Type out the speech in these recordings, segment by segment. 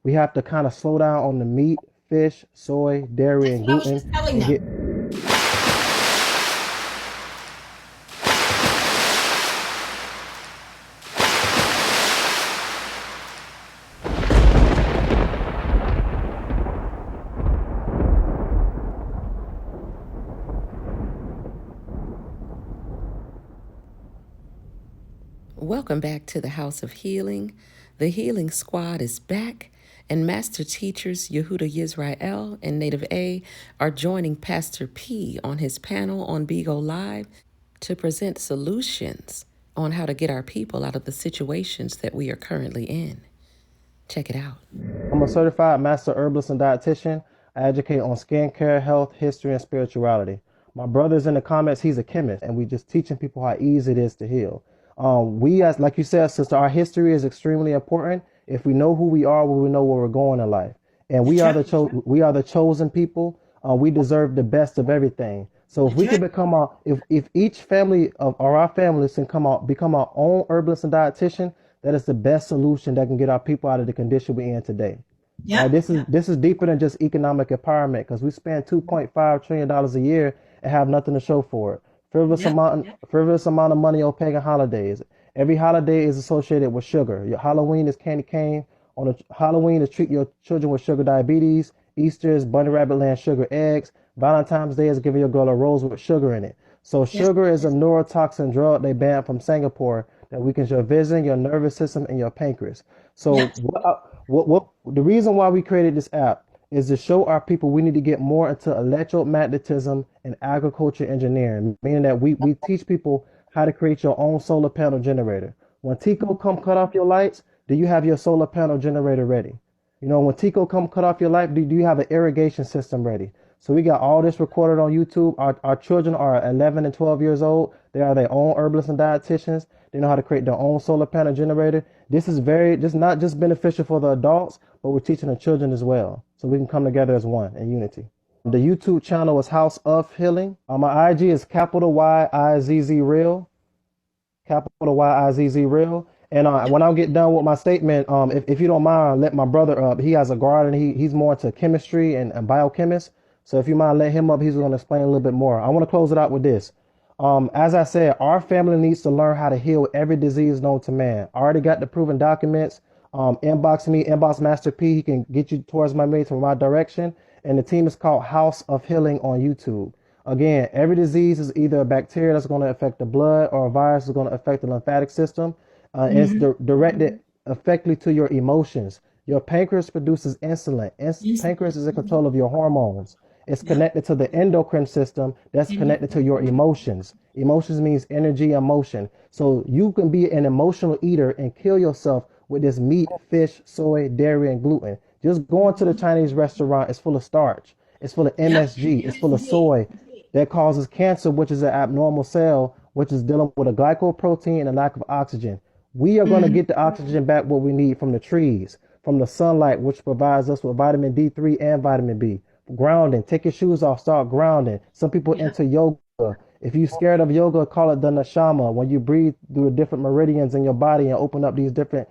We have to kind of slow down on the meat, fish, soy, dairy, That's and what I was gluten just telling and get. them. Welcome back to the House of Healing. The Healing Squad is back, and Master Teachers Yehuda Yisrael and Native A are joining Pastor P on his panel on BIGO Live to present solutions on how to get our people out of the situations that we are currently in. Check it out. I'm a certified master herbalist and dietitian. I educate on skincare, health, history, and spirituality. My brother's in the comments. He's a chemist, and we just teaching people how easy it is to heal. We, as like you said, sister, our history is extremely important. If we know who we are, we will know where we're going in life, and That's right. we are the chosen people. We deserve the best of everything. So if That's we can right. become our, if each family of or our families can become our own herbalist and dietitian, that is the best solution that can get our people out of the condition we're in today. All right, Yep. this is deeper than just economic empowerment because we spend $2.5 trillion a year and have nothing to show for it. Yep. Frivolous amount of money on pagan holidays. Every holiday is associated with sugar. Your Halloween is candy cane. On a Halloween is treat your children with sugar diabetes. Easter is bunny rabbit land sugar eggs. Valentine's Day is giving your girl a rose with sugar in it. So Yep. sugar is a neurotoxin drug they banned from Singapore that weakens your vision, your nervous system, and your pancreas. So Yep. what the reason why we created this app is to show our people we need to get more into electromagnetism and agriculture engineering, meaning that we teach people how to create your own solar panel generator. When Tico come cut off your lights, do you have your solar panel generator ready? You know, when Tico come cut off your light, do you have an irrigation system ready? So we got all this recorded on YouTube. Our children are 11 and 12 years old. They are their own herbalists and dietitians. They know how to create their own solar panel generator. This is just not just beneficial for the adults, but we're teaching the children as well. So we can come together as one in unity. The YouTube channel is House of Healing. My IG is capital YIZZ Real. Capital YIZZ Real. And Yep. when I get done with my statement, if you don't mind, let my brother up. He has a garden. He's more into chemistry and biochemist. So if you mind, let him up. He's going to explain a little bit more. I want to close it out with this. As I said, our family needs to learn how to heal every disease known to man. I already got the proven documents. Inbox me, inbox Master P. He can get you towards my mates from my direction. And the team is called House of Healing on YouTube. Again, every disease is either a bacteria that's going to affect the blood or a virus is going to affect the lymphatic system. And it's Mm-hmm. directed effectively to your emotions. Your pancreas produces insulin. Yes. Pancreas is in control of your hormones. It's Yep. connected to the endocrine system that's Mm-hmm. connected to your emotions. Emotions means energy, emotion. So you can be an emotional eater and kill yourself with this meat, fish, soy, dairy, and gluten. Just going to the Chinese restaurant is full of starch. It's full of Yep. MSG. It's Yes, full of indeed. soy that causes cancer, which is an abnormal cell, which is dealing with a glycoprotein and a lack of oxygen. We are going to Mm-hmm. get the oxygen back what we need from the trees, from the sunlight, which provides us with vitamin D3 and vitamin B. Grounding, take your shoes off, start grounding. Some people Yep. into yoga. If you're scared of yoga, call it the nashama. When you breathe through the different meridians in your body and open up these different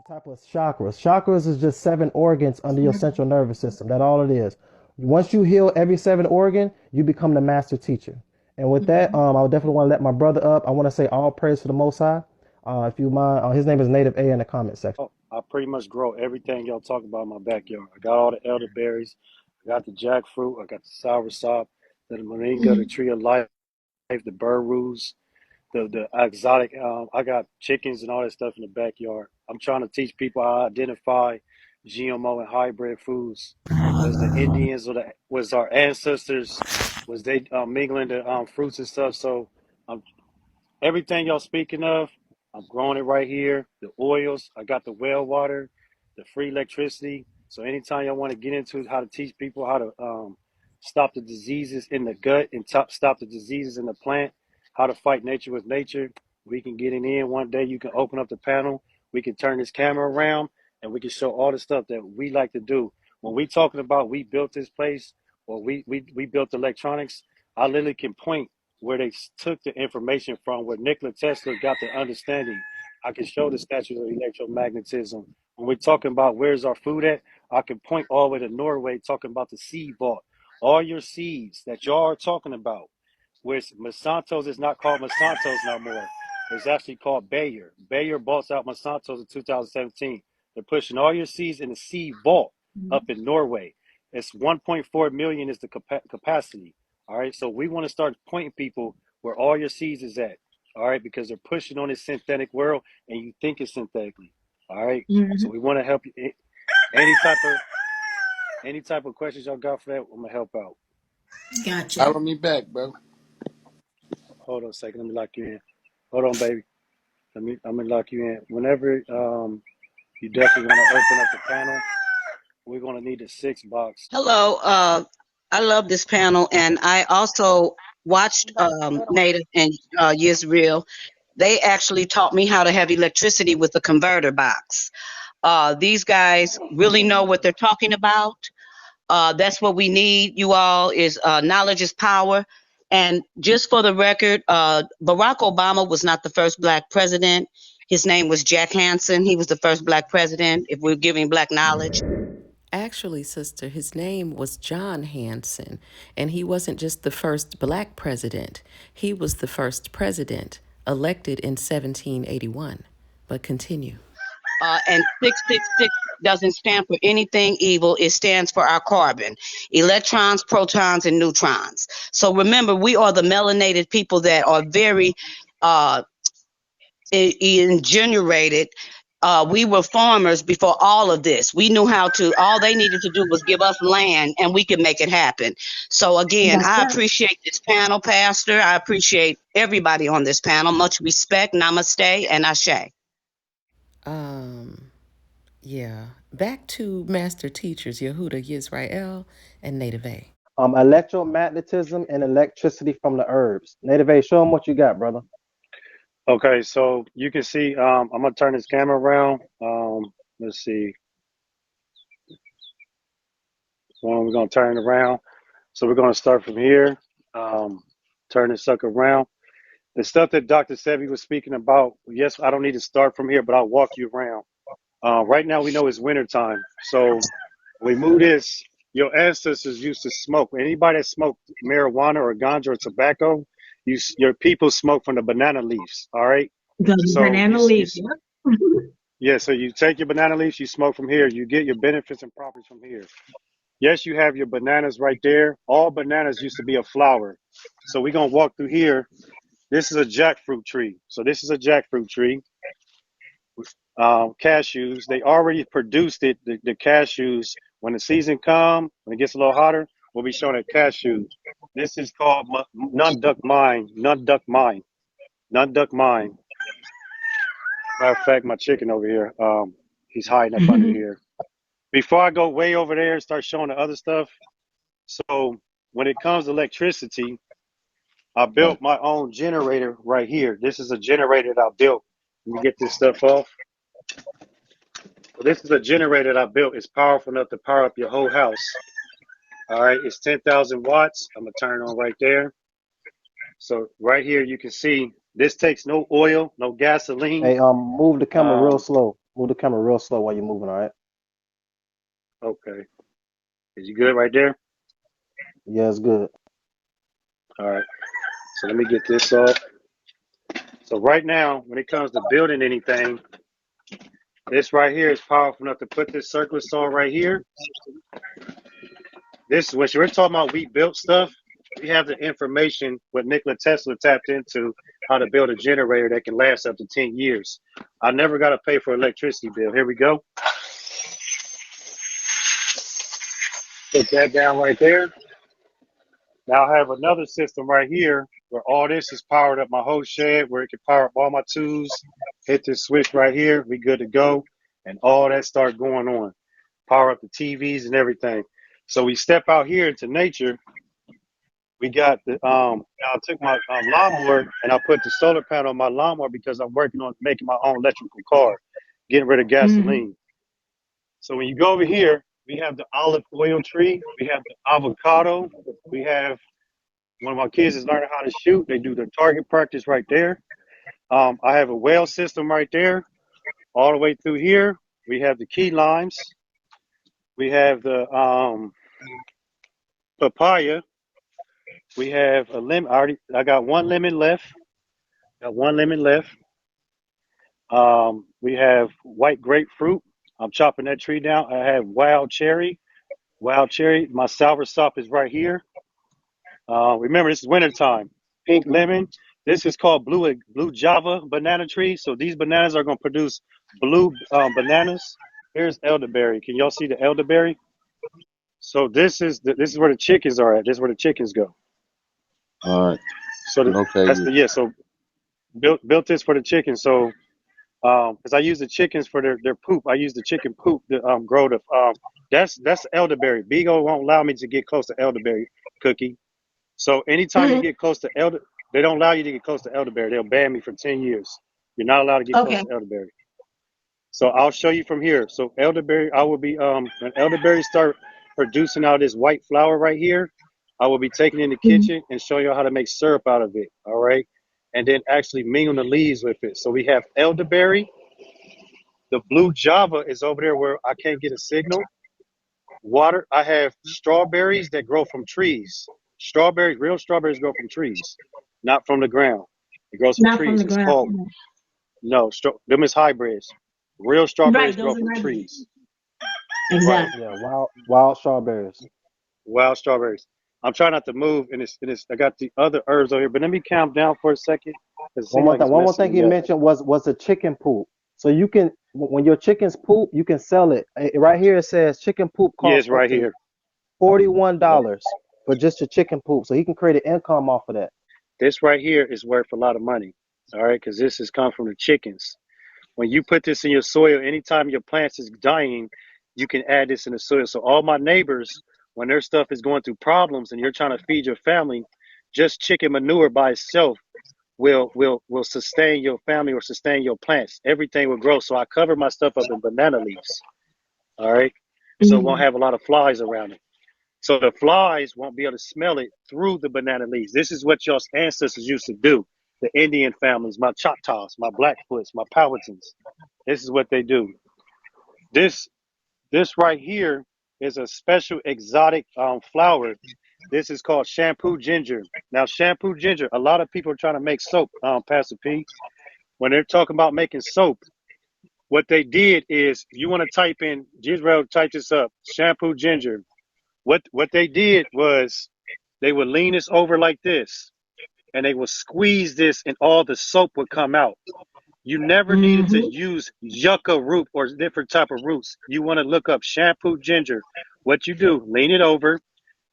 type of chakras. Chakras is just 7 organs under your central nervous system. That's all it is. Once you heal every 7 organ, you become the master teacher. And with that, I would definitely want to let my brother up. I want to say all praise for the Most High. If you mind, his name is Native A in the comment section. Oh, I pretty much grow everything y'all talk about in my backyard. I got all the elderberries, I got the jackfruit, I got the soursop, the moringa, the Mm-hmm. tree of life, the burroos, the exotic. I got chickens and all that stuff in the backyard. I'm trying to teach people how to identify GMO and hybrid foods, because the Indians was our ancestors, was they mingling the fruits and stuff. So um, everything y'all speaking of, I'm growing it right here. The oils, I got the well water, the free electricity. So anytime y'all want to get into how to teach people how to stop the diseases in the gut and stop the diseases in the plant, how to fight nature with nature, we can get it in. One day you can open up the panel, we can turn this camera around, and we can show all the stuff that we like to do. When we talking about we built this place or we built electronics, I literally can point where they took the information from, where Nikola Tesla got the understanding. I can show the statues of electromagnetism When we're talking about where's our food at, I can point all the way to Norway talking about the seed vault. All your seeds that y'all are talking about, which Monsanto's is not called Monsanto's no more. It's actually called Bayer. Bayer bought out Monsanto's in 2017. They're pushing all your seeds in the seed vault up in Norway. It's 1.4 million is the capacity. All right, so we want to start pointing people where all your seeds is at. All right, because they're pushing on this synthetic world, and you think it's synthetically. All right, so we want to help you. Any type of questions y'all got for that, I'm gonna help out. Gotcha. Follow me back, bro. Hold on a second, let me lock you in. Hold on, baby. I'm gonna lock you in. Whenever you definitely want to open up the panel, we're gonna need a 6 box. Hello. I love this panel, and I also watched Native and Yisrael. They actually taught me how to have electricity with the converter box. These guys really know what they're talking about. That's what we need, you all, is knowledge is power. And just for the record, Barack Obama was not the first black president. His name was Jack Hansen. He was the first black president, if we're giving black knowledge. Actually, sister, his name was John Hanson, and he wasn't just the first black president. He was the first president elected in 1781. But continue. And 666 doesn't stand for anything evil. It stands for our carbon, electrons, protons, and neutrons. So remember, we are the melanated people that are very ingenerated. We were farmers before all of this. We knew how to, all they needed to do was give us land and we could make it happen. So again, I appreciate this panel, Pastor. I appreciate everybody on this panel. Much respect. Namaste and Ashe. Yeah. Back to master teachers Yehuda Yisrael and Native A. Electromagnetism and electricity from the herbs. Native A, show them what you got, brother. Okay, so you can see. I'm gonna turn this camera around. Let's see. We're gonna turn it around. So we're gonna start from here. Turn this sucker around. The stuff that Dr. Sebi was speaking about. Yes, I don't need to start from here, but I'll walk you around. Right now, we know it's winter time. So we move this. Your ancestors used to smoke. Anybody that smoked marijuana or ganja or tobacco, your people smoke from the banana leaves. All right. The So banana leaf. yeah. So you take your banana leaves, you smoke from here. You get your benefits and properties from here. Yes, you have your bananas right there. All bananas used to be a flower. So we're gonna walk through here. This is a jackfruit tree. So this is a jackfruit tree. Cashews, they already produced it, the cashews. When the season comes, when it gets a little hotter, we'll be showing a cashew. This is called nunduck mine. Nunduck mine. Nunduck mine. Matter of fact, my chicken over here, he's hiding up under here. Before I go way over there and start showing the other stuff, so when it comes to electricity, I built my own generator right here. This is a generator that I built. Let me get this stuff off. Well, this is a generator that I built. It's powerful enough to power up your whole house. All right, it's 10,000 watts. I'm gonna turn it on right there. So right here, you can see this takes no oil, no gasoline. Hey, move the camera real slow. Move the camera real slow while you're moving, all right? Okay. Is you good right there? Yeah, it's good. All right. So let me get this off. So right now, when it comes to building anything, this right here is powerful enough to put this circular on right here. This, when we're talking about we built stuff, we have the information what Nikola Tesla tapped into how to build a generator that can last up to 10 years. I never got to pay for electricity bill. Here we go. Put that down right there. Now I have another system right here where all this is powered up my whole shed, where it can power up all my tools. Hit this switch right here, we good to go, and all that start going on. Power up the TVs and everything. So we step out here into nature. We got the I took my lawnmower and I put the solar panel on my lawnmower because I'm working on making my own electrical car, getting rid of gasoline. So when you go over here, we have the olive oil tree, we have the avocado, we have one of my kids is learning how to shoot. They do their target practice right there. I have a well system right there. All the way through here, We have the key limes. We have the papaya. We have a lemon. I got one lemon left. Got one lemon left. We have white grapefruit. I'm chopping that tree down. I have wild cherry. Wild cherry. My soursop is right here. Remember, this is wintertime. Pink lemon. This is called blue Java banana tree. So these bananas are going to produce blue bananas. Here's elderberry. Can y'all see the elderberry? So this is where the chickens are at. This is where the chickens go. All right. So Okay. that's the So built this for the chickens. So because I use the chickens for their poop. I use the chicken poop to grow the that's elderberry. BIGO won't allow me to get close to elderberry cookie. So anytime you get close to they don't allow you to get close to elderberry. They'll ban me for 10 years. You're not allowed to get close to elderberry. So I'll show you from here. So elderberry, I will be when elderberry start producing out this white flour right here, I will be taking it in the kitchen and showing you how to make syrup out of it. All right. And then actually mingle the leaves with it. So we have elderberry. The blue Java is over there where I can't get a signal. Water. I have strawberries that grow from trees. Strawberries, real strawberries grow from trees, not from the ground. It grows from trees. It's called them is hybrids. Real strawberries grow from trees. Exactly. Yeah, wild strawberries. Wild strawberries. I'm trying not to move, and it's. I got the other herbs over here, but let me calm down for a second. One more thing he mentioned was the chicken poop. So you can, when your chickens poop, you can sell it. Right here it says chicken poop costs right here. $41 for just your chicken poop. So he can create an income off of that. This right here is worth a lot of money. All right, because this has come from the chickens. When you put this in your soil, anytime your plants is dying, you can add this in the soil. So all my neighbors, when their stuff is going through problems and you're trying to feed your family, just chicken manure by itself will sustain your family or sustain your plants. Everything will grow. So I cover my stuff up in banana leaves. All right. So it won't have a lot of flies around it. So the flies won't be able to smell it through the banana leaves. This is what your ancestors used to do. The Indian families, my Choctaws, my Blackfoots, my Powhatans. This is what they do. This right here is a special exotic flower. This is called shampoo ginger. Now, shampoo ginger, a lot of people are trying to make soap, Pastor P. When they're talking about making soap, what they did is, you want to type in, Gisrael, type this up, shampoo ginger. What they did was they would lean this over like this, and they would squeeze this, and all the soap would come out. You never needed to use yucca root or different type of roots. You want to look up shampoo ginger. What you do, lean it over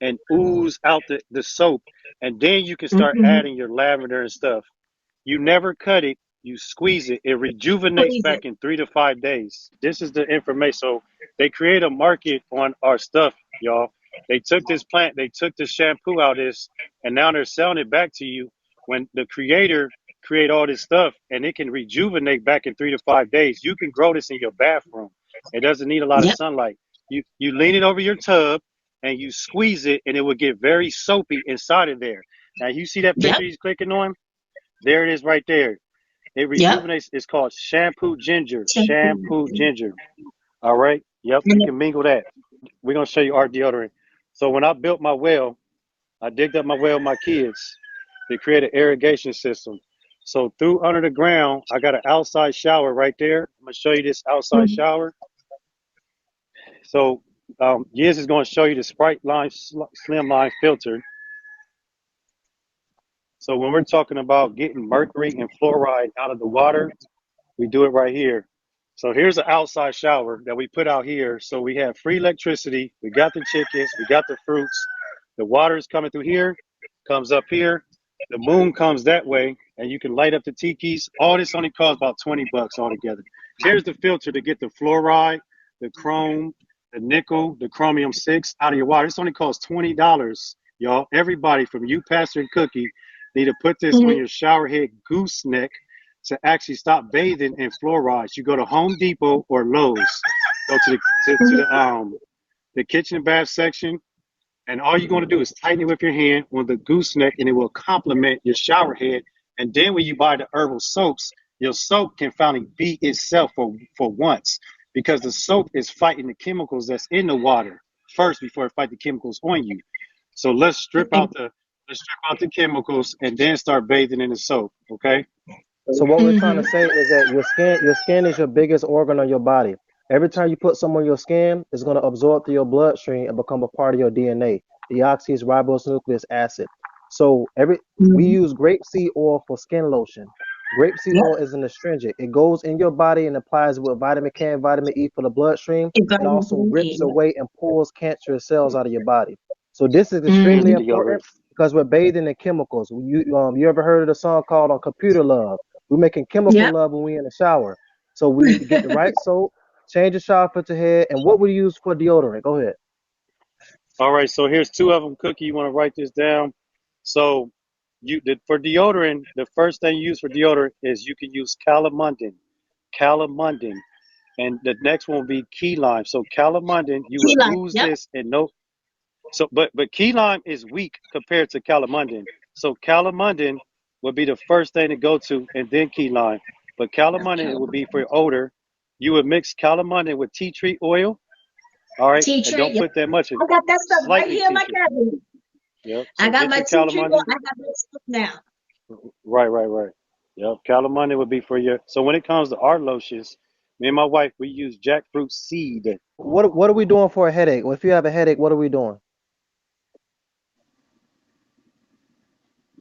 and ooze out the soap, and then you can start adding your lavender and stuff. You never cut it. You squeeze it. It rejuvenates back in 3 to 5 days. This is the information. So they create a market on our stuff, y'all. They took this plant, they took the shampoo out of this, and now they're selling it back to you. When the creator create all this stuff and it can rejuvenate back in 3 to 5 days, you can grow this in your bathroom. It doesn't need a lot of sunlight. You lean it over your tub and you squeeze it, and it will get very soapy inside of there. Now you see that picture he's clicking on? There it is right there. It rejuvenates. It's called shampoo ginger. Shampoo ginger. All right. Yep. You can mingle that. We're going to show you our deodorant. So when I built my well, I digged up my well with my kids to create an irrigation system. So through under the ground, I got an outside shower right there. I'm going to show you this outside shower. So Yiz is going to show you the Sprite line, Slim Line filter. So when we're talking about getting mercury and fluoride out of the water, we do it right here. So here's an outside shower that we put out here. So we have free electricity. We got the chickens. We got the fruits. The water is coming through here, comes up here. The moon comes that way, and you can light up the tikis. All this only costs about $20 altogether. Here's the filter to get the fluoride, the chrome, the nickel, the chromium 6 out of your water. This only costs $20, y'all. Everybody from you, Pastor and Cookie, need to put this on your shower head gooseneck to actually stop bathing in fluorides. You go to Home Depot or Lowe's, go to the kitchen and bath section, and all you're going to do is tighten it with your hand on the gooseneck, and it will complement your shower head. And then when you buy the herbal soaps, your soap can finally be itself for once. because the soap is fighting the chemicals that's in the water first before it fight the chemicals on you. So let's strip out the chemicals and then start bathing in the soap. Okay. So what we're trying to Mm-hmm. say is that your skin is your biggest organ on your body. Every time you put some on your skin, it's going to absorb through your bloodstream and become a part of your DNA, deoxyribonucleic acid. So we Mm-hmm. use grapeseed oil for skin lotion. Grapeseed Yep. oil is an astringent. It goes in your body and applies with vitamin K and vitamin E for the bloodstream. It also rips Environment. away and pulls cancerous cells out of your body. So this is Mm-hmm. extremely With the yogurt. important because we're bathing in chemicals. You ever heard of the song called on Computer Love? We're making chemical Yep. love when we're in the shower. So we need to get the right soap, change the shower filter head, and what would you use for deodorant? Go ahead. All right. So here's two of them. Cookie, you want to write this down? So for deodorant, the first thing you use for deodorant is you can use calamundin, and the next one will be key lime. So calamundin, you Key would lime. ooze Yep. this and no. So but key lime is weak compared to calamundin. So calamundin would be the first thing to go to, and then key lime. But calamundin it would be for odor. You would mix calamundin with tea tree oil. All right, Tea and tree. don't Yep. put that much in. I got that stuff right Slightly here in tea my tree. cabinet. Yep. I So got get my your tea tree. Well, calamundin. I got that stuff now. Right. Yep. Calamundin would be for your. So when it comes to our lotions, me and my wife we use jackfruit seed. What are we doing for a headache? Well, if you have a headache, what are we doing?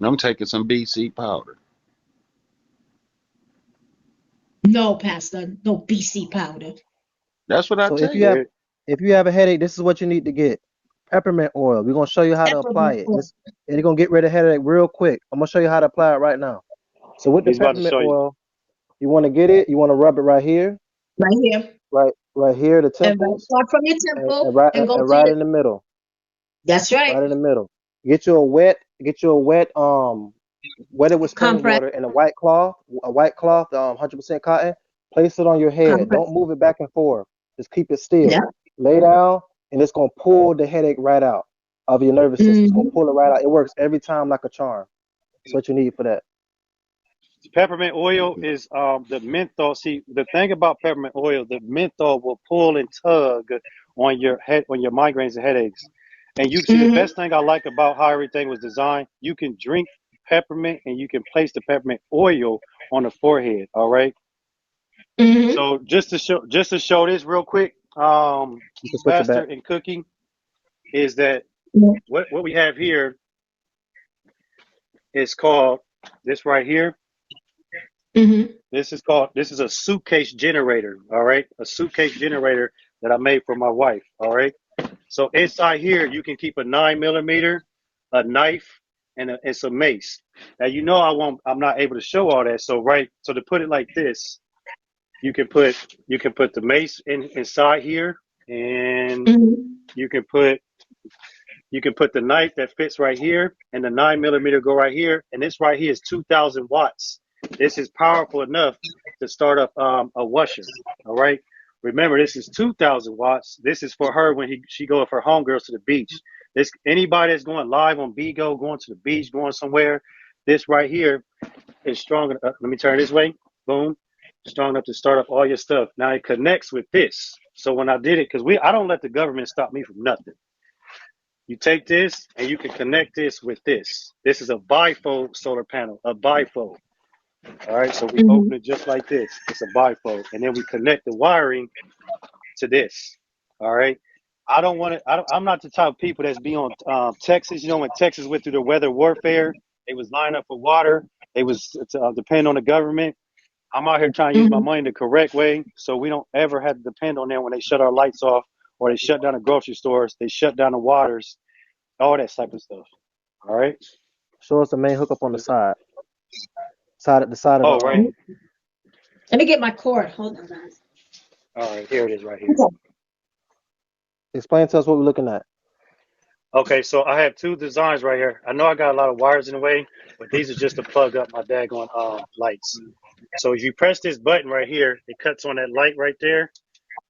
I'm taking some BC powder. No, Pastor. No BC powder. That's what I So take. There. if you have a headache, this is what you need to get. Peppermint oil. We're gonna show you how to apply Peppermint it. oil. And it's gonna get rid of headache real quick. I'm gonna show you how to apply it right now. So with the He's about to peppermint show you. oil, you want to get it. You want to rub it right here, Right here. right here, the And right, temples, start from your and, temple and right and go and to right your. in the middle, That's right. right in the middle. Get you a wet it with spring Compress. water and a white cloth, 100% cotton. Place it on your head. Compress. Don't move it back and forth. Just keep it still. Yeah. Lay down, and it's gonna pull the headache right out of your nervous system. It's gonna Mm-hmm. pull it right out. It works every time like a charm. That's what you need for that. Peppermint oil is the menthol. See, the thing about peppermint oil, the menthol will pull and tug on your head, on your migraines and headaches. And you see, the Mm-hmm. best thing I like about how everything was designed, you can drink peppermint and you can place the peppermint oil on the forehead. All right. Mm-hmm. So just to show this real quick, You can switch it Pastor back. and Cookie, is that what we have here is called this right here. Mm-hmm. This is a suitcase generator, all right? A suitcase generator that I made for my wife, all right? So inside here, you can keep a 9 millimeter, a knife, and some mace. Now you know I'm not able to show all that. So to put it like this, you can put the mace inside here, and Mm-hmm. you can put the knife that fits right here, and the 9 millimeter go right here, and this right here is 2,000 watts. This is powerful enough to start up a washer. All right. Remember, this is 2,000 watts. This is for her when she go with her homegirls to the beach. This anybody that's going live on BIGO, going to the beach, going somewhere. This right here is strong enough. Let me turn this way. Boom. Strong enough to start up all your stuff. Now it connects with this. So when I did it, because I don't let the government stop me from nothing. You take this and you can connect this with this. This is a bifold solar panel, a bifold. All right, so we Mm-hmm. open it just like this. It's a bifold, and then we connect the wiring to this. All right. I don't want to. I'm not the type of people that's be on Texas. You know, when Texas went through the weather warfare, they was lining up for water. They was depend on the government. I'm out here trying to use my Mm-hmm. money the correct way, so we don't ever have to depend on them when they shut our lights off or they shut down the grocery stores. They shut down the waters, all that type of stuff. All right. Show us the main hookup on the side of the Oh, right. Let me get my cord. Hold on, guys. All right. Here it is right here. Explain to us what we're looking at. Okay. So I have two designs right here. I know I got a lot of wires in the way, but these are just to plug up my daggone lights. So if you press this button right here, it cuts on that light right there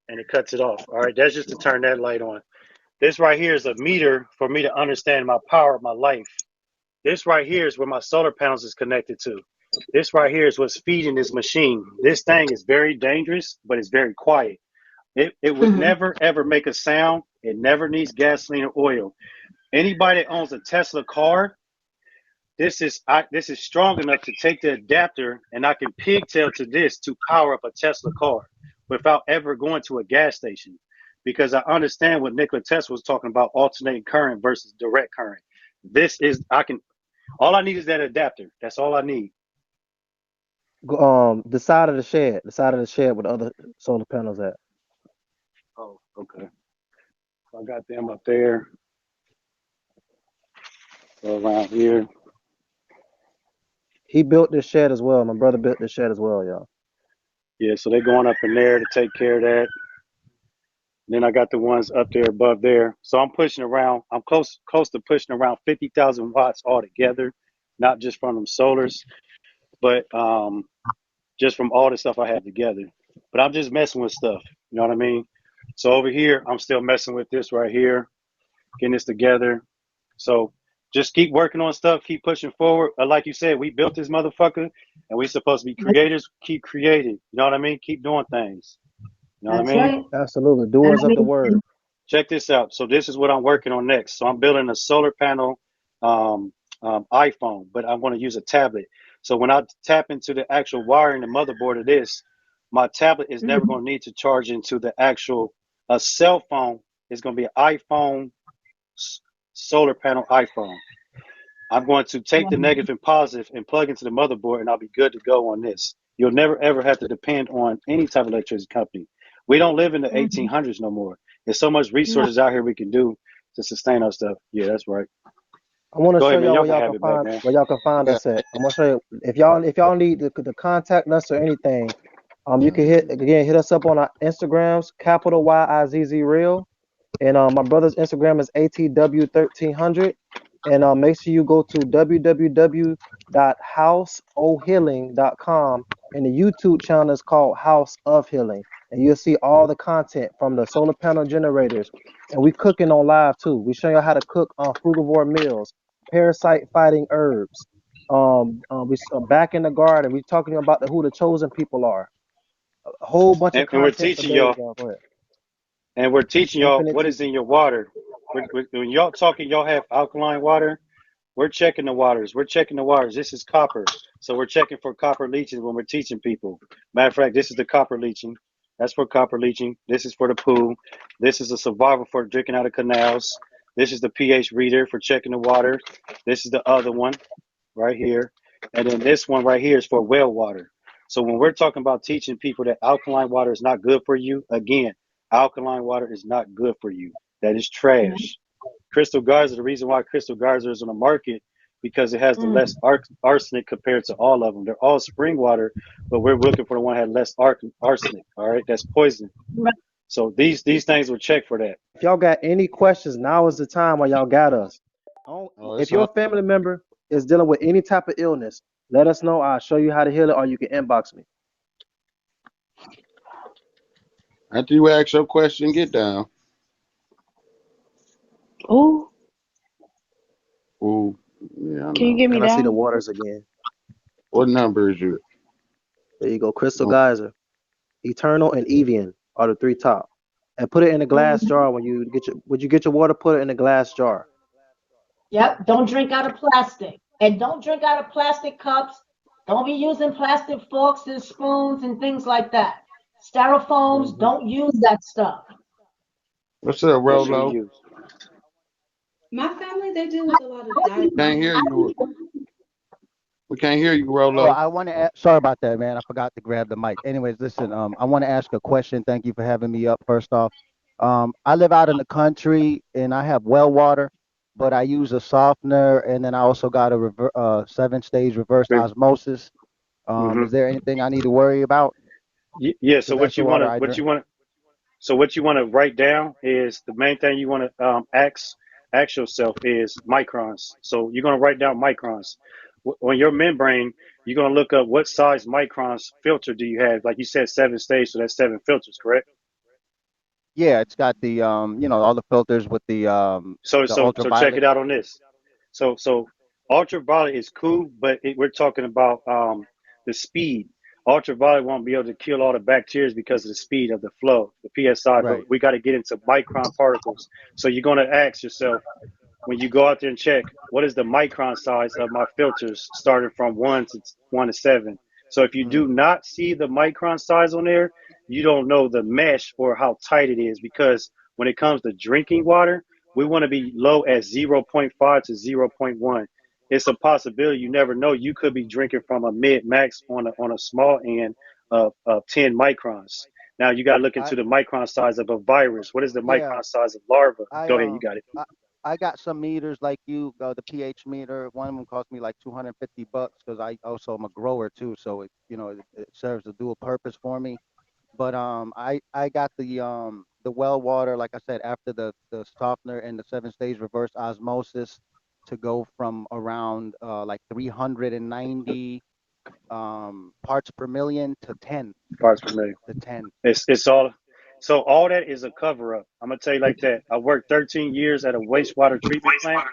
and it cuts it off. All right. That's just to turn that light on. This right here is a meter for me to understand my power of my life. This right here is where my solar panels is connected to. This right here is what's feeding this machine. This thing is very dangerous, but it's very quiet. It would never ever make a sound. It never needs gasoline or oil. Anybody that owns a Tesla car, this is strong enough to take the adapter and I can pigtail to this to power up a Tesla car without ever going to a gas station. Because I understand what Nikola Tesla was talking about, alternating current versus direct current. All I need is that adapter. That's all I need. The side of the shed where the other solar panels at. Oh, okay. I got them up there. Around here. He built this shed as well. My brother built this shed as well, y'all. Yeah, so they're going up in there to take care of that. Then I got the ones up there above there. So I'm pushing around. I'm close to pushing around 50,000 watts altogether, not just from them solars, but just from all the stuff I have together. But I'm just messing with stuff. You know what I mean? So over here, I'm still messing with this right here, getting this together. So just keep working on stuff, keep pushing forward. Like you said, we built this motherfucker, and we're supposed to be creators. Keep creating. You know what I mean? Keep doing things. You know what I mean? Right. Absolutely. Doers of the word. Check this out. So this is what I'm working on next. So I'm building a solar panel iPhone, but I'm going to use a tablet. So when I tap into the actual wiring, the motherboard of this, my tablet is never going to need to charge into the actual a cell phone. It's going to be an iPhone solar panel iPhone. I'm going to take the negative and positive and plug into the motherboard, and I'll be good to go on this. You'll never ever have to depend on any type of electricity company. We don't live in the 1800s no more. There's so much resources out here we can do to sustain our stuff. Yeah, that's right. I want to Go show ahead, man. y'all Y'all where can y'all have can it back, find man. where y'all can find us at. I'm gonna show you if y'all need to contact us or anything. You can hit us up on our Instagrams, capital YIZZ Real, and my brother's Instagram is ATW1300. And make sure you go to www.houseohealing.com, and the YouTube channel is called House of Healing, and you'll see all the content from the solar panel generators. And we cooking on live too. We show you how to cook frugivore meals, parasite fighting herbs. We back in the garden. We talking about who the chosen people are. A whole bunch of And we're content for teaching days, y'all, y'all. Go ahead. and we're teaching y'all Infinite what is teaching. in your water. When y'all talking, y'all have alkaline water. We're checking the waters. We're checking the waters. This is copper. So we're checking for copper leaching when we're teaching people. Matter of fact, this is the copper leaching. That's for copper leaching. This is for the poo. This is a survival for drinking out of canals. This is the pH reader for checking the water. This is the other one right here. And then this one right here is for well water. So when we're talking about teaching people that alkaline water is not good for you, again, alkaline water is not good for you. That is trash. Crystal Geyser, the reason why Crystal Geyser is on the market, because it has the less arsenic compared to all of them. They're all spring water, but we're looking for the one that had less arsenic. All right, that's poison. Right. So these things will check for that. If y'all got any questions, now is the time while y'all got us. Oh, If it's your on. family member is dealing with any type of illness, let us know. I'll show you how to heal it, or you can inbox me. After you ask your question, get down. Oh, Ooh, yeah, I can you know. get me And I see the down? waters again. What number is you? There you go. Crystal Oh, Geyser, Eternal, and Evian are the three top. And put it in a glass jar when you get your water. Put it in a glass jar. Yep, don't drink out of plastic. And don't drink out of plastic cups. Don't be using plastic forks and spoons and things like that. Styrofoams, Mm-hmm. don't use that stuff. what's up, Make sure Rolo? you use. My family, they deal with a lot of Can't hear diabetes. you. We can't hear you, Oh, Rolo. I want to. Sorry about that, man. I forgot to grab the mic. Anyways, listen. I want to ask a question. Thank you for having me up. First off, I live out in the country and I have well water, but I use a softener, and then I also got a 7-stage reverse osmosis. Mm-hmm. Is there anything I need to worry about? Yeah. So Because that's the water I drink. what you want to write down is the main thing you want to ask yourself is microns. So you're going to write down microns. On your membrane, you're going to look up what size microns filter do you have. Like you said, 7 stage, so that's 7 filters, correct? Yeah, it's got the all the filters with the So check ultraviolet. it out on this. So ultraviolet is cool, but we're talking about the speed. Ultraviolet won't be able to kill all the bacteria because of the speed of the flow, the PSI, but Right. we got to get into micron particles. So you're going to ask yourself, when you go out there and check, what is the micron size of my filters starting from 1 to 7? So if you do not see the micron size on there, you don't know the mesh or how tight it is, because when it comes to drinking water, we want to be low at zero point 0.5 to zero point 0.1. It's a possibility. You never know. You could be drinking from a mid max on a small end of 10 microns. Now you got to look I into the micron size of a virus. What is the yeah. micron size of larva? I Go ahead, you got it. I, I got some meters like you. The pH meter. One of them cost me like $250 because I also am a grower too. So it serves a dual purpose for me. But I got the well water, like I said, after the softener and the 7 stage reverse osmosis to go from around like 390 parts per million to 10 Parts per million. to 10. It's all. So all that is a cover up. I'm gonna tell you like that. I worked 13 years at a wastewater treatment plant.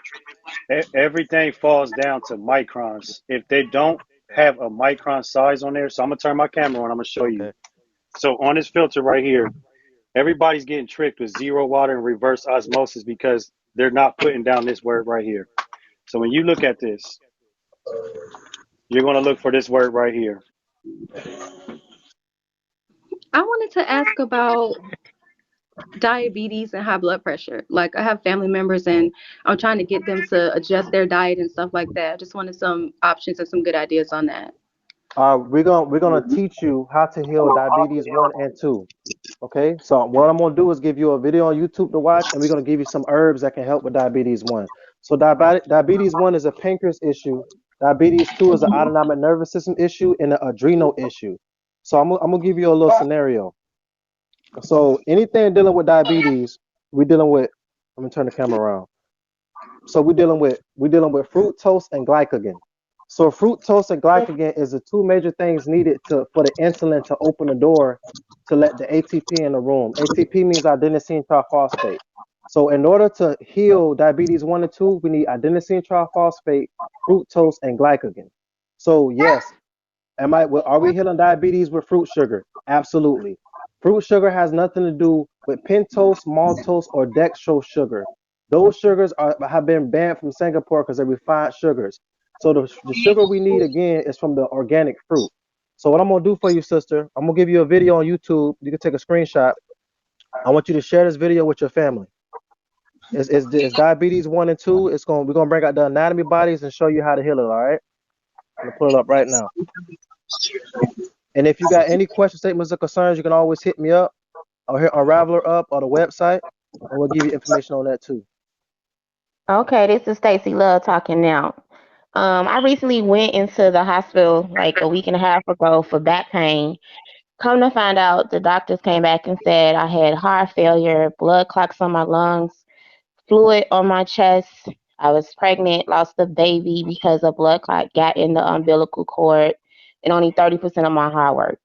Everything falls down to microns. If they don't have a micron size on there, so I'm gonna turn my camera on. I'm gonna show you. Okay. So on this filter right here, everybody's getting tricked with zero water and reverse osmosis because they're not putting down this word right here. So when you look at this, you're gonna look for this word right here. I wanted to ask about diabetes and high blood pressure. Like I have family members and I'm trying to get them to adjust their diet and stuff like that. I just wanted some options and some good ideas on that. We're gonna teach you how to heal diabetes 1 and 2. Okay, so what I'm gonna do is give you a video on YouTube to watch, and we're gonna give you some herbs that can help with diabetes 1. So diabetes 1 is a pancreas issue. Diabetes 2 is an autonomic nervous system issue and an adrenal issue. So I'm gonna give you a little scenario. So anything dealing with diabetes, we're dealing with. Let me turn the camera around. So we're dealing with fructose and glycogen. So fructose and glycogen is the two major things needed for the insulin to open the door to let the ATP in the room. ATP means adenosine triphosphate. So in order to heal diabetes 1 and 2, we need adenosine triphosphate, fructose, and glycogen. So yes, are we healing diabetes with fruit sugar? Absolutely. Fruit sugar has nothing to do with pentose, maltose, or dextrose sugar. Those sugars have been banned from Singapore because they're refined sugars. So the sugar we need again is from the organic fruit. So what I'm gonna do for you, sister, I'm gonna give you a video on YouTube. You can take a screenshot. I want you to share this video with your family. It's diabetes 1 and 2. We're gonna bring out the anatomy bodies and show you how to heal it. All right. I'm gonna pull it up right now. And if you got any questions, statements, or concerns, you can always hit me up or hit on Raveler up or the website, and we'll give you information on that too. Okay, this is Stacy Love talking now. I recently went into the hospital like a week and a half ago for back pain. Come to find out, the doctors came back and said I had heart failure, blood clots on my lungs, fluid on my chest. I was pregnant, lost a baby because a blood clot got in the umbilical cord, and only 30% of my heart works.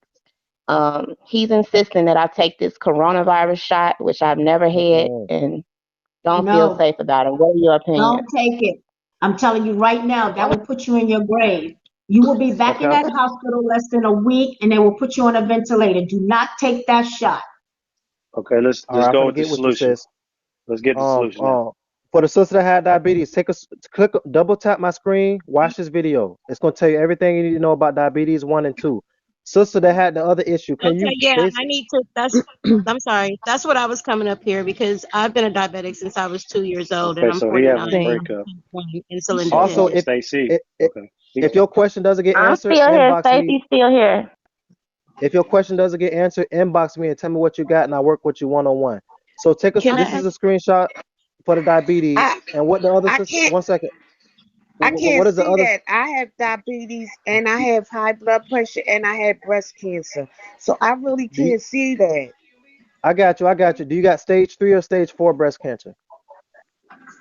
He's insisting that I take this coronavirus shot, which I've never had, Mm-mm. and don't feel No, safe about it. What are your don't opinions? take it. I'm telling you right now, that will put you in your grave. You will be back in Okay. that hospital less than a week, and they will put you on a ventilator. Do not take that shot. Okay, let's All let's right. I'm go gonna with the get with you, solution. sis. Let's get the Um, solution now. um, for the sister that had diabetes, double tap my screen, watch this video. It's gonna tell you everything you need to know about diabetes 1 and 2. Sister that had the other issue, can Okay, you yeah, I basic? need to. I'm sorry. That's what I was coming up here because I've been a diabetic since I was 2 years old and Okay, I'm so he having a 49 and Same. breakup. I'm insulin Also, So dependent. Stacy, if okay, if your question doesn't get I'm answered, still here. inbox me. Stacy's still here. If your question doesn't get answered, inbox me and tell me what you got, and I work with you one on one. So Can this I is ask? a screenshot for the diabetes, I and what the other I sister. can't 1 second. I can't What is the see other? that. I have diabetes and I have high blood pressure and I have breast cancer. So I really Do you, can't see that. I got you. I got you. Do you got stage 3 or stage 4 breast cancer?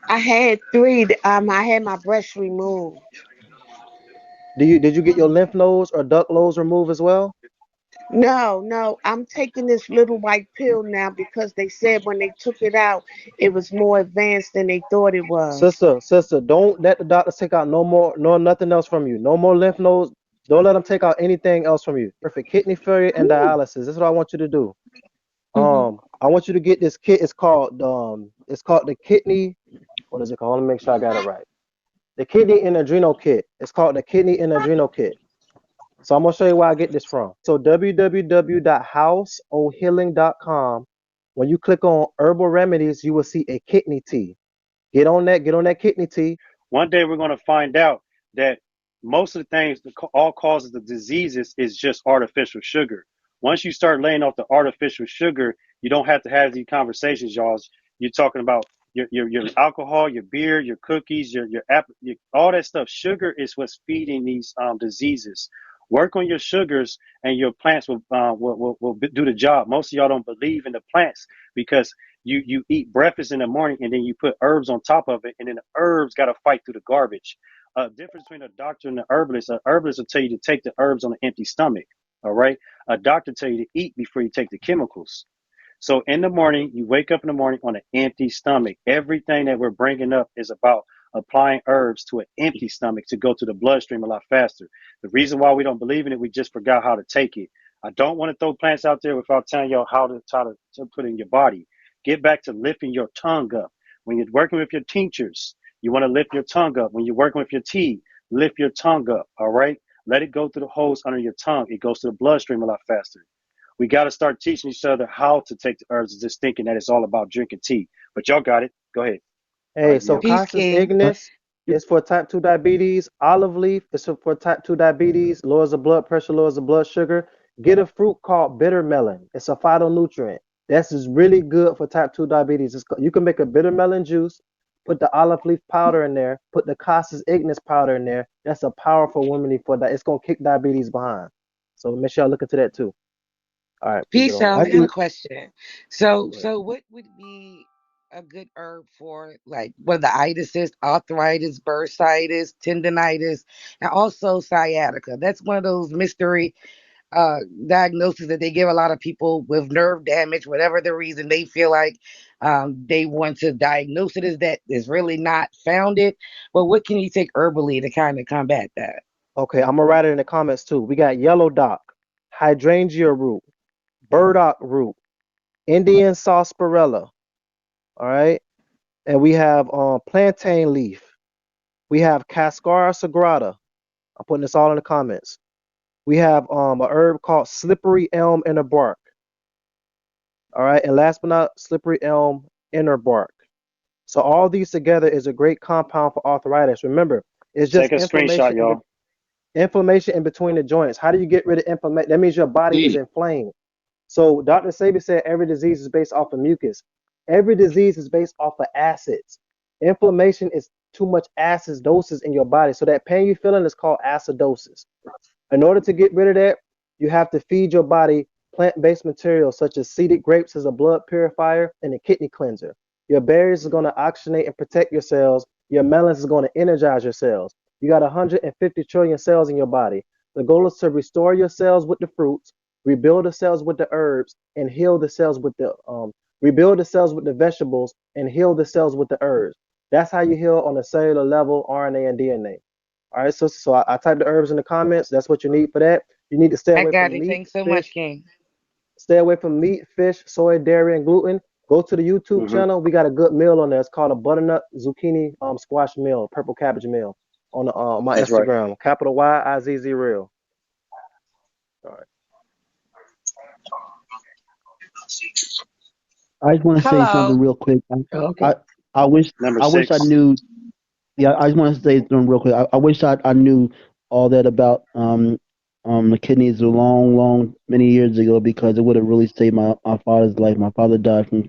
I had three. I had my breast removed. Did you get your lymph nodes or duct nodes removed as well? No, no, I'm taking this little white pill now because they said when they took it out, it was more advanced than they thought it was. Sister, don't let the doctors take out no more, no nothing else from you. No more lymph nodes. Don't let them take out anything else from you. For kidney failure and dialysis, that's what I want you to do. I want you to get this kit. It's called the kidney. What is it called? Let me make sure I got it right. The Kidney and Adrenal Kit. It's called the Kidney and Adrenal Kit. So I'm gonna show you where I get this from. So www.houseohealing.com. When you click on herbal remedies, you will see a kidney tea. Get on that kidney tea. One day we're going to find out that most of the things, all causes of diseases is just artificial sugar. Once you start laying off the artificial sugar, you don't have to have these conversations, y'all. You're talking about your alcohol, your beer, your cookies, your all that stuff. Sugar is what's feeding these diseases. Work on your sugars, and your plants will do the job. Most of y'all don't believe in the plants because you eat breakfast in the morning and then you put herbs on top of it, and then the herbs got to fight through the garbage. Difference between a doctor and an herbalist: a herbalist will tell you to take the herbs on an empty stomach. All right, a doctor tell you to eat before you take the chemicals. So in the morning, you wake up in the morning on an empty stomach. Everything that we're bringing up is about applying herbs to an empty stomach to go to the bloodstream a lot faster. The reason why we don't believe in it, we just forgot how to take it. I don't want to throw plants out there without telling y'all how to put it in your body. Get back to lifting your tongue up. When you're working with your tinctures, you want to lift your tongue up. When you're working with your tea, lift your tongue up, all right? Let it go through the holes under your tongue. It goes to the bloodstream a lot faster. We got to start teaching each other how to take the herbs, just thinking that it's all about drinking tea. But y'all got it. Go ahead. Hey, so Cassis ignis is for type 2 diabetes. Olive leaf is for type 2 diabetes. Lowers the blood pressure, lowers the blood sugar. Get a fruit called bitter melon. It's a phytonutrient. That's is really good for type 2 diabetes. You can make a bitter melon juice, put the olive leaf powder in there, put the Cassis ignis powder in there. That's a powerful remedy for that. It's going to kick diabetes behind. So make sure y'all look into that too. All right. Peace, y'all. I have a question. So what would be a good herb for like what the itis is, arthritis, bursitis, tendonitis, and also sciatica? That's one of those mystery diagnoses that they give a lot of people with nerve damage, whatever the reason they feel like they want to diagnose it as that is really not founded. But what can you take herbally to kind of combat that? Okay, I'm gonna write it in the comments too. We got yellow dock, hydrangea root, burdock root, Indian sarsaparilla. All right, and we have plantain leaf. We have cascara sagrada. I'm putting this all in the comments. We have a herb called slippery elm inner bark. All right, and last but not slippery elm inner bark. So all these together is a great compound for arthritis. Remember, it's just Take a screenshot, y'all. Inflammation in between the joints. How do you get rid of inflammation? That means your body is inflamed. So Dr. Sabi said every disease is based off of mucus. Every disease is based off of acids. Inflammation is too much acid doses in your body. So that pain you're feeling is called acidosis. In order to get rid of that, you have to feed your body plant-based materials such as seeded grapes as a blood purifier and a kidney cleanser. Your berries is going to oxygenate and protect your cells. Your melons is going to energize your cells. You got 150 trillion cells in your body. The goal is to restore your cells with the fruits, rebuild the cells with the herbs, and heal the cells with the rebuild the cells with the vegetables and heal the cells with the herbs. That's how you heal on a cellular level, RNA and DNA. All right, so I typed the herbs in the comments. That's what you need for that. You need to stay I away got from it. meat, Thanks so fish. much, King. Stay away from meat, fish, soy, dairy, and gluten. Go to the YouTube channel. We got a good meal on there. It's called a butternut zucchini squash meal, purple cabbage meal on my That's Instagram. right. Capital YIZZ real. All right. I just want to say something real quick. Okay. I wish Number I wish I 6. knew. Yeah, I just want to say something real quick. I wish I knew all that about the kidneys a long many years ago because it would have really saved my father's life. My father died from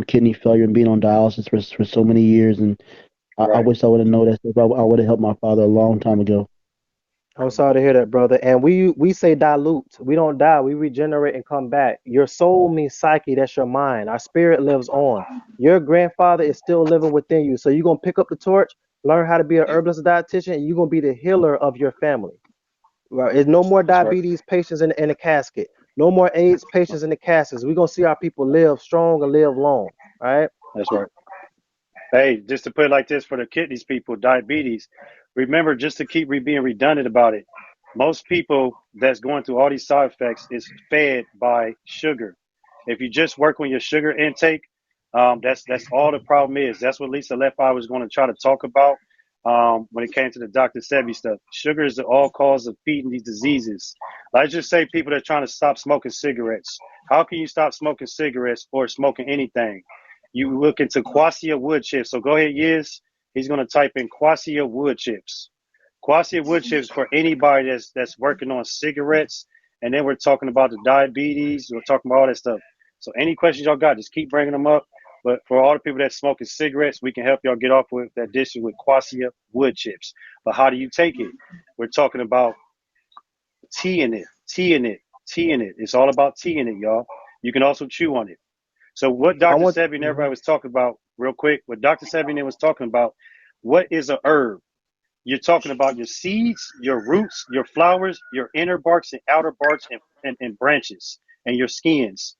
kidney failure and being on dialysis for so many years, and I wish I would have known that stuff. I would have helped my father a long time ago. I'm sorry to hear that, brother. And we say dilute. We don't die. We regenerate and come back. Your soul means psyche. That's your mind. Our spirit lives on. Your grandfather is still living within you. So you're going to pick up the torch, learn how to be an herbalist dietitian, and you're going to be the healer of your family. Right? There's no more diabetes patients in the casket. No more AIDS patients in the caskets. We're going to see our people live strong and live long. Right? That's right. Hey, just to put it like this for the kidneys people, diabetes, remember just to keep being redundant about it. Most people that's going through all these side effects is fed by sugar. If you just work on your sugar intake, that's all the problem is. That's what Lisa left. I was going to try to talk about when it came to the Dr. Sebi stuff. Sugar is the all cause of feeding these diseases. Let's just say people that are trying to stop smoking cigarettes. How can you stop smoking cigarettes or smoking anything? You look into quassia wood chips. So go ahead, Yiz. He's going to type in quassia wood chips. Quassia wood chips for anybody that's working on cigarettes. And then we're talking about the diabetes. We're talking about all that stuff. So any questions y'all got, just keep bringing them up. But for all the people that's smoking cigarettes, we can help y'all get off with that dish with quassia wood chips. But how do you take it? We're talking about tea in it, tea in it, tea in it. It's all about tea in it, y'all. You can also chew on it. So what I Dr. want. Sebi and everybody was talking about, real quick, what Dr. Sebi was talking about, what is a herb? You're talking about your seeds, your roots, your flowers, your inner barks and outer barks and branches and your skins.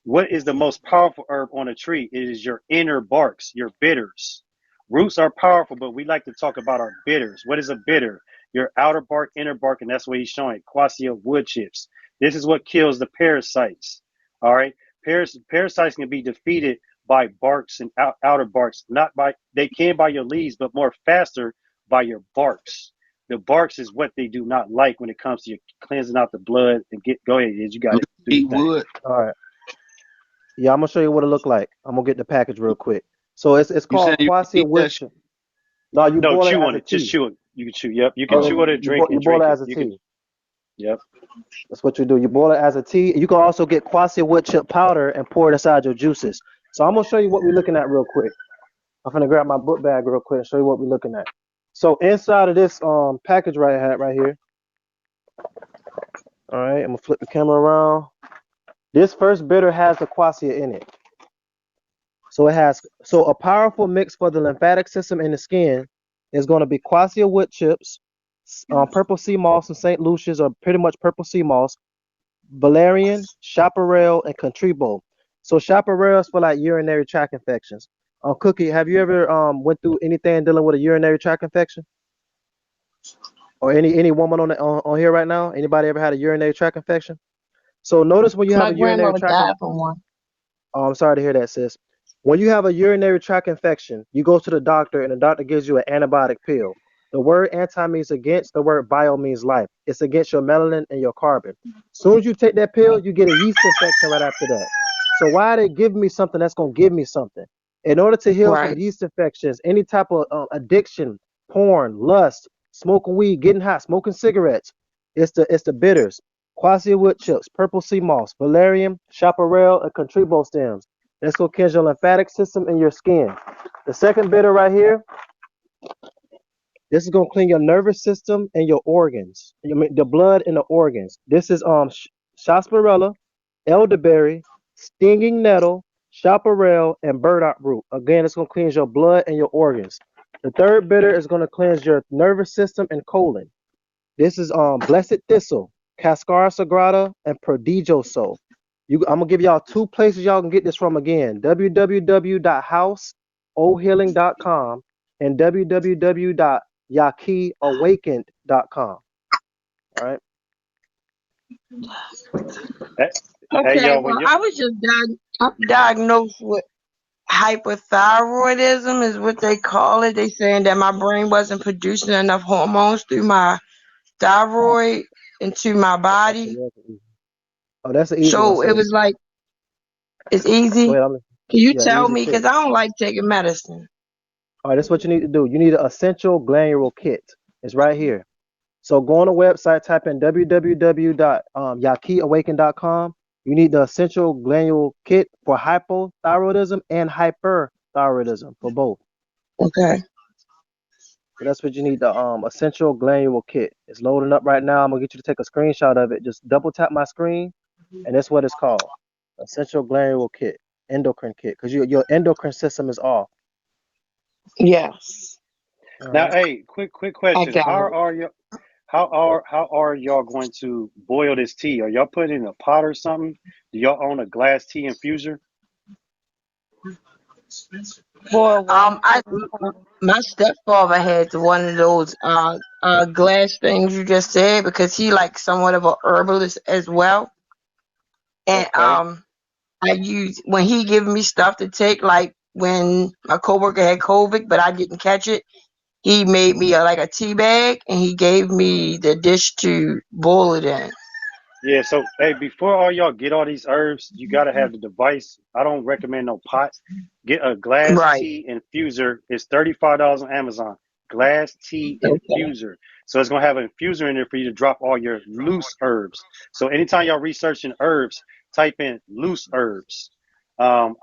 What is the most powerful herb on a tree? It is your inner barks, your bitters. Roots are powerful, but we like to talk about our bitters. What is a bitter? Your outer bark, inner bark, and that's what he's showing. Quassia wood chips. This is what kills the parasites. All right. Parasites can be defeated by barks and outer barks, not by, they can by your leaves, but more faster by your barks. The barks is what they do not like when it comes to your cleansing out the blood and go ahead, you got it. Do Eat your thing. wood. All right. Yeah, I'm gonna show you what it look like. I'm gonna get the package real quick. So it's You saying called you quassia eat wood that? chip. No, you No, boil it chew as on a it. Just tea. chew it. You can chew. Yep. You can Okay. chew it or drink You and boil drink it it. as a You can. tea. Yep. That's what you do. You boil it as a tea. You can also get quassia wood chip powder and pour it inside your juices. So I'm gonna show you what we're looking at real quick. I'm gonna grab my book bag real quick and show you what we're looking at. So inside of this package right here. All right, I'm gonna flip the camera around. This first bitter has the quassia in it. So it has a powerful mix for the lymphatic system and the skin is going to be quassia wood chips, purple sea moss and St. Lucia's or pretty much purple sea moss, valerian, chaparral, and contribo. So chaparral is for like urinary tract infections. Cookie, have you ever went through anything dealing with a urinary tract infection? Or any woman on here right now? Anybody ever had a urinary tract infection? So notice when you have My a urinary grandmother tract. died from one. Oh, I'm sorry to hear that, sis. When you have a urinary tract infection, you go to the doctor and the doctor gives you an antibiotic pill. The word anti means against, the word bio means life. It's against your melanin and your carbon. As soon as you take that pill, you get a yeast infection right after that. So why are they giving me something that's going to give me something? In order to heal from Right. yeast infections, any type of addiction, porn, lust, smoking weed, getting high, smoking cigarettes, it's the bitters. Quassia wood chips, purple sea moss, valerian, chaparral, and contribo stems. That's going to cleanse your lymphatic system and your skin. The second bitter right here, this is going to clean your nervous system and your organs. The blood and the organs. This is sarsaparilla, elderberry, stinging nettle, chaparral, and burdock root. Again, it's going to cleanse your blood and your organs. The third bitter is going to cleanse your nervous system and colon. This is blessed thistle, cascara sagrada, and prodigioso. I'm gonna give y'all two places y'all can get this from again: www.houseohealing.com and www.yakiawakened.com. All right. Hey, hey, Okay, y'all. well, When you I was just diagnosed with hypothyroidism, is what they call it. They saying that my brain wasn't producing enough hormones through my thyroid into my Okay. body. Yeah, that's easy. Oh, that's an easy one, So it sis. was like, it's Go easy. ahead. Can you Yeah, tell easy me? fix. Because I don't like taking medicine. All right, that's what you need to do. You need an essential glandular kit. It's right here. So go on the website, type in www.yakiawaken.com. You need the essential glandular kit for hypothyroidism and hyperthyroidism for both. Okay. So that's what you need, the essential glandular kit. It's loading up right now. I'm gonna get you to take a screenshot of it. Just double tap my screen, and that's what it's called. Essential glandular kit, endocrine kit, because your endocrine system is off. Yes, All now, right. hey, quick I question. got it. How are y'all going to boil this tea? Are y'all putting it in a pot or something? Do y'all own a glass tea infuser? For a long I time. my stepfather had one of those glass things you just said because he like somewhat of a herbalist as well. And Okay. I use when he give me stuff to take, like when my coworker had COVID, but I didn't catch it. He made me like a tea bag, and he gave me the dish to boil it in. Yeah, so hey, before all y'all get all these herbs, you gotta have the device. I don't recommend no pot. Get a glass Right. tea infuser. It's $35 on Amazon. Glass tea Okay. infuser. So it's gonna have an infuser in there for you to drop all your loose herbs. So anytime y'all researching herbs, type in loose herbs. I'm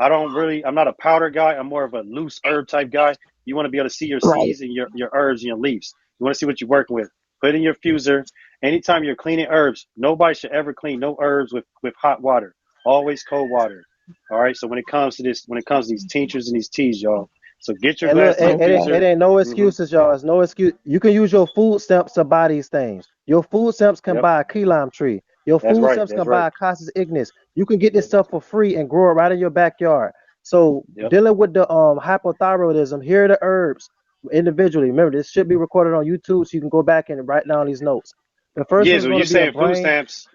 not a powder guy. I'm more of a loose herb type guy. You want to be able to see your Right. seeds and your herbs and your leaves. You want to see what you're working with. Put it in your infuser. Anytime you're cleaning herbs, nobody should ever clean no herbs with hot water. Always cold water. All right. So when it comes to this, when it comes to these tinctures and these teas, y'all. So get your And look, glass tea Okay. it infuser. ain't no Hmm. excuses, y'all. It's no excuse. You can use your food stamps to buy these things. Your food stamps can Yep. buy a key lime tree. Your That's food right. stamps That's can right. buy a Casas ignis. You can get this stuff for free and grow it right in your backyard. So Yep. dealing with the hypothyroidism, here are the herbs individually. Remember, this should be recorded on YouTube, so you can go back and write down these notes. The first Yeah. one is So going you to be a saying food brain. stamps?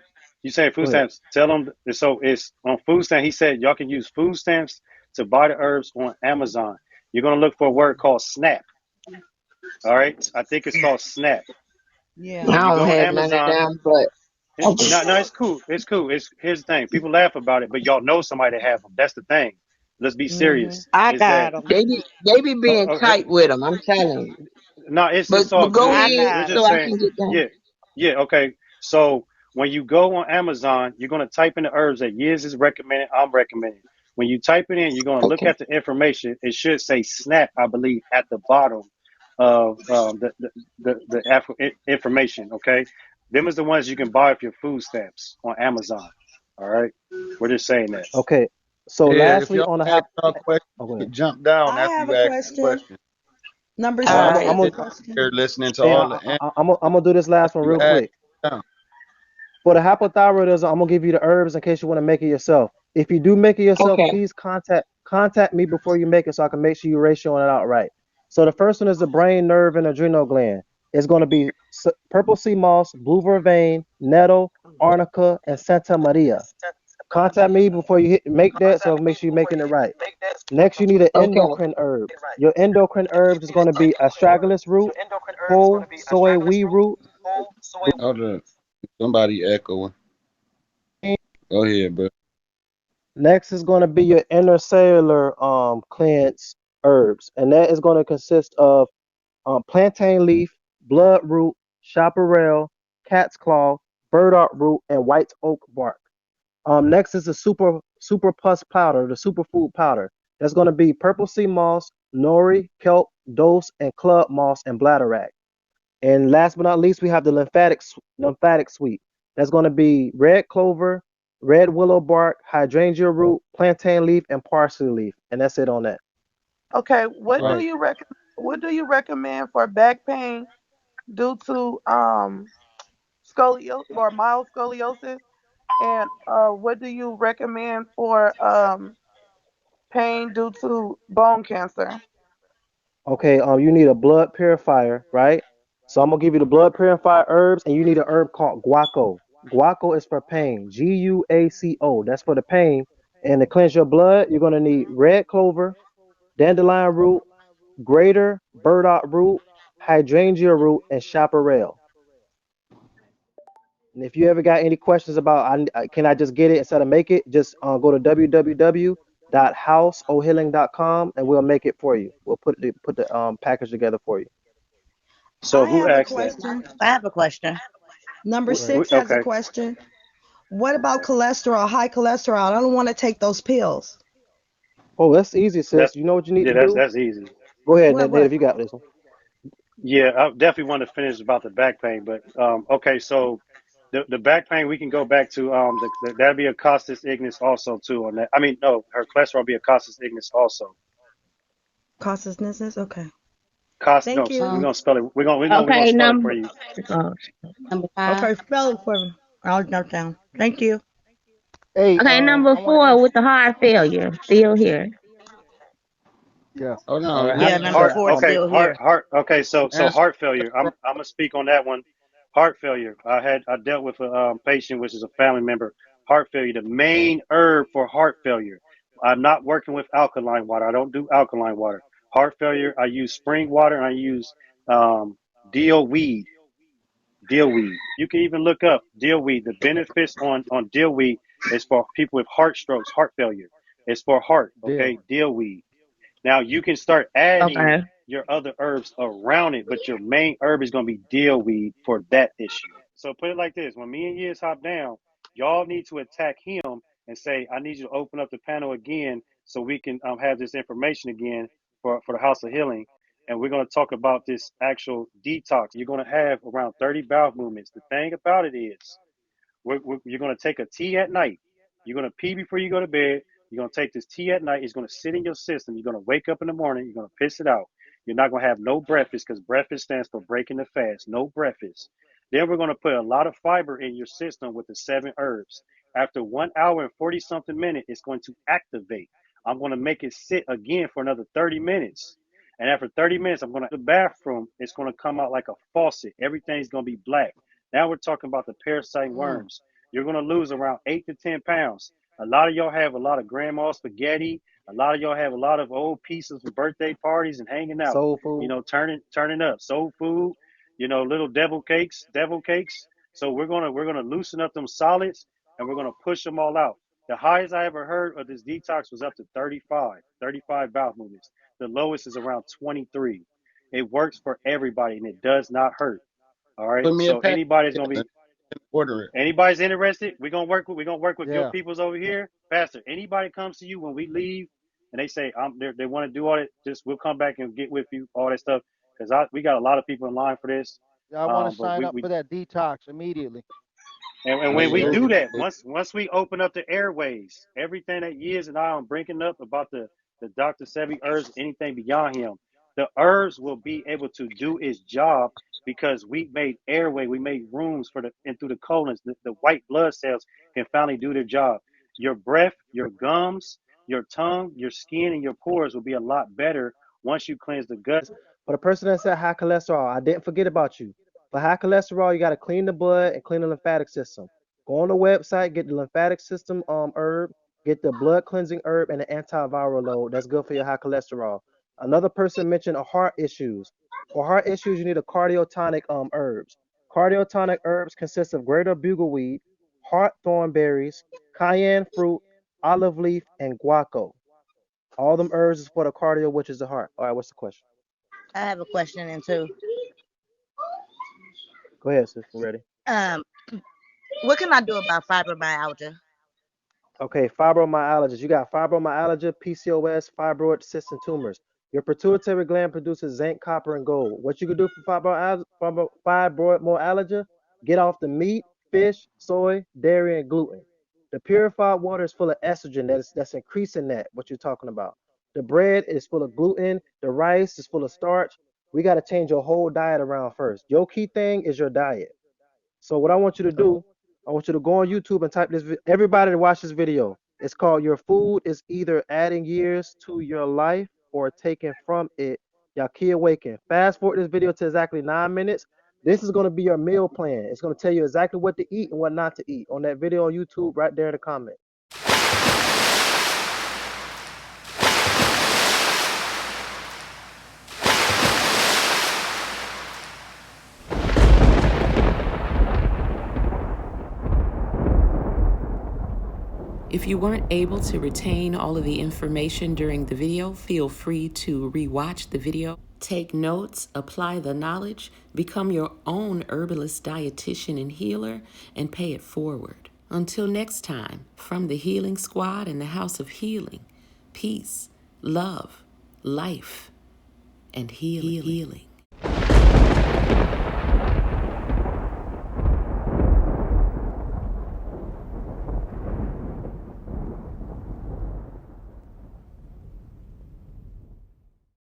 You saying Go food ahead. stamps? Tell them. So it's on food stamp. He said y'all can use food stamps to buy the herbs on Amazon. You're gonna look for a word called SNAP. All right. I think it's called SNAP. I Yeah. When you don't go on have none of Amazon, them, but okay. no, it's cool. It's cool. It's here's the thing. People laugh about it, but y'all know somebody that have them. That's the thing. Let's be Hmm. serious. I Is that got them. They be being uh, uh, tight with them. I'm telling you. no? But It's all go good. I ahead We're got so them. just I saying. can get them. Yeah, yeah. Okay. So when you go on Amazon, you're gonna type in the herbs that Yiz is recommending. I'm recommending. When you type it in, you're gonna look Okay. at the information. It should say SNAP, I believe, at the bottom of information. Okay. Them is the ones you can buy with your food stamps on Amazon. All right. We're just saying that. Okay. So Yeah, if lastly, y'all on the ask y'all question, oh, go you ahead. could jump down I after have you a ask the question. question. Number All Don't I'm just right. I'm six, gonna a sit question. here listening to hey, all the answers I'm gonna do this last one you real ask quick. down. For the hypothyroidism, I'm gonna give you the herbs in case you want to make it yourself. If you do make it yourself, Okay. please contact me before you make it so I can make sure you're ratioing it out right. So the first one is the brain, nerve, and adrenal gland. It's going to be purple sea moss, blue vervain, nettle, arnica, and Santa Maria. Contact me before you make that, so make sure you're making it right. Next, you need an Okay. endocrine herbs. Your endocrine herbs is going to be astragalus root, whole soy wee root. Hold up. Somebody echoing. Go ahead, bro. Next is going to be your intercellular cleanse herbs, and that is going to consist of plantain leaf, bloodroot, chaparral, cat's claw, burdock root, and white oak bark. Next is the super pus powder, the superfood powder. That's going to be purple sea moss, nori, kelp, dose, and club moss and bladderwrack. And last but not least, we have the lymphatic suite. That's going to be red clover, red willow bark, hydrangea root, plantain leaf, and parsley leaf. And that's it on that. Okay, what do Right. you recommend for back pain due to scoliosis or mild scoliosis? And what do you recommend for pain due to bone cancer? Okay, you need a blood purifier, right? So I'm gonna give you the blood purifier herbs, and you need a herb called guaco. Guaco is for pain. Guaco. That's for the pain. And to cleanse your blood, you're gonna need red clover, dandelion root, greater burdock root, hydrangea root, and chaparral. And if you ever got any questions about can I just get it instead of make it, just go to www.houseohealing.com and we'll make it for you. We'll put the package together for you. So I who have a asked that? question. I have a question. Number Go ahead. six has a Okay. question. What about cholesterol, high cholesterol? I don't want to take those pills. Oh, that's easy, sis. That's You know what you need yeah. to That's do? that's easy. Go ahead, What, Nate, what? if you got this one. Yeah, I definitely want to finish about the back pain, but okay. So the back pain we can go back to that'd be a costus ignis also too on that. I mean, no, her cholesterol be a costus ignis also. Consciousness? Okay. Cost no, Thank you. we're gonna spell it. We're gonna Okay, spell it for number you. oh, Number five. Okay, spell it for me. I'll note down. Thank you. Hey, okay, number I want to four ask. with the heart failure. Still here. Yeah. Hold All on. right. Let Yeah, me number ask. four is still here. Okay, so Answer. heart failure. I'm gonna speak on that one. Heart failure. I dealt with a patient, which is a family member. Heart failure. The main herb for heart failure. I'm not working with alkaline water. I don't do alkaline water. Heart failure. I use spring water and I use um, deal weed. Deal weed. You can even look up deal weed. The benefits on deal weed is for people with heart strokes, heart failure. It's for heart. Deal. Okay, deal weed. Now you can start adding Okay. your other herbs around it, but your main herb is going to be deal weed for that issue. So put it like this: when me and Yiz hop down, y'all need to attack him and say, "I need you to open up the panel again so we can have this information again for the House of Healing." And we're going to talk about this actual detox. You're going to have around 30 bowel movements. The thing about it is, you're going to take a tea at night. You're going to pee before you go to bed. You're going to take this tea at night. It's going to sit in your system. You're going to wake up in the morning. You're going to piss it out. You're not going to have no breakfast because breakfast stands for breaking the fast. No breakfast. Then we're going to put a lot of fiber in your system with the 7 herbs. After 1 hour and 40 something minutes, it's going to activate. I'm going to make it sit again for another 30 minutes. And after 30 minutes, I'm going to the bathroom. It's going to come out like a faucet. Everything's going to be black. Now we're talking about the parasite Mm. worms. You're going to lose around 8 to 10 pounds. A lot of y'all have a lot of grandma spaghetti. A lot of y'all have a lot of old pieces for birthday parties and hanging out. Soul You food. know, turning up soul food. You know, little devil cakes. So we're gonna loosen up them solids and we're gonna push them all out. The highest I ever heard of this detox was up to 35 bowel movements. The lowest is around 23. It works for everybody and it does not hurt. All right. Put me a So pack. anybody's gonna be Order it. anybody's interested, we're gonna work with your Yeah. peoples over here. Pastor, anybody comes to you when we leave and they say they want to do all that, just we'll come back and get with you, all that stuff. Because we got a lot of people in line for this. Yeah, I want to But sign we, up we for that detox immediately. and Oh when we yeah. do that, once we open up the airways, everything that Years and I am bringing up about the Dr. Sebi herbs, anything beyond him, the herbs will be able to do its job because we made airway, we made rooms for the and through the colons, the white blood cells can finally do their job. Your breath, your gums, your tongue, your skin, and your pores will be a lot better once you cleanse the gut. For the person that said high cholesterol, I didn't forget about you. For high cholesterol, you got to clean the blood and clean the lymphatic system. Go on the website, get the lymphatic system herb, get the blood cleansing herb, and the antiviral load. That's good for your high cholesterol. Another person mentioned heart issues. For heart issues, you need a cardiotonic herbs. Cardiotonic herbs consist of greater bugleweed, heart thorn berries, cayenne fruit, olive leaf, and guaco. All them herbs is for the cardio, which is the heart. All right, what's the question? I have a question and two. Go ahead, sis. I'm ready. Um, what can I do about fibromyalgia? Okay, fibromyalgia. You got fibromyalgia, PCOS, fibroid cysts, and tumors. Your pituitary gland produces zinc, copper, and gold. What you can do for fibromyalgia? Get off the meat, fish, soy, dairy, and gluten. The purified water is full of estrogen that's increasing that, what you're talking about. The bread is full of gluten. The rice is full of starch. We got to change your whole diet around first. Your key thing is your diet. So what I want you to do, I want you to go on YouTube and type this. Everybody to watch this video. It's called "Your Food is Either Adding Years to Your Life or Taking from It." Yaki Awaken. Fast forward this video to exactly 9 minutes. This is going to be your meal plan. It's going to tell you exactly what to eat and what not to eat on that video on YouTube right there in the comment. If you weren't able to retain all of the information during the video, feel free to rewatch the video. Take notes, apply the knowledge, become your own herbalist, dietitian, and healer, and pay it forward. Until next time, from the Healing Squad and the House of Healing, peace, love, life, and healing.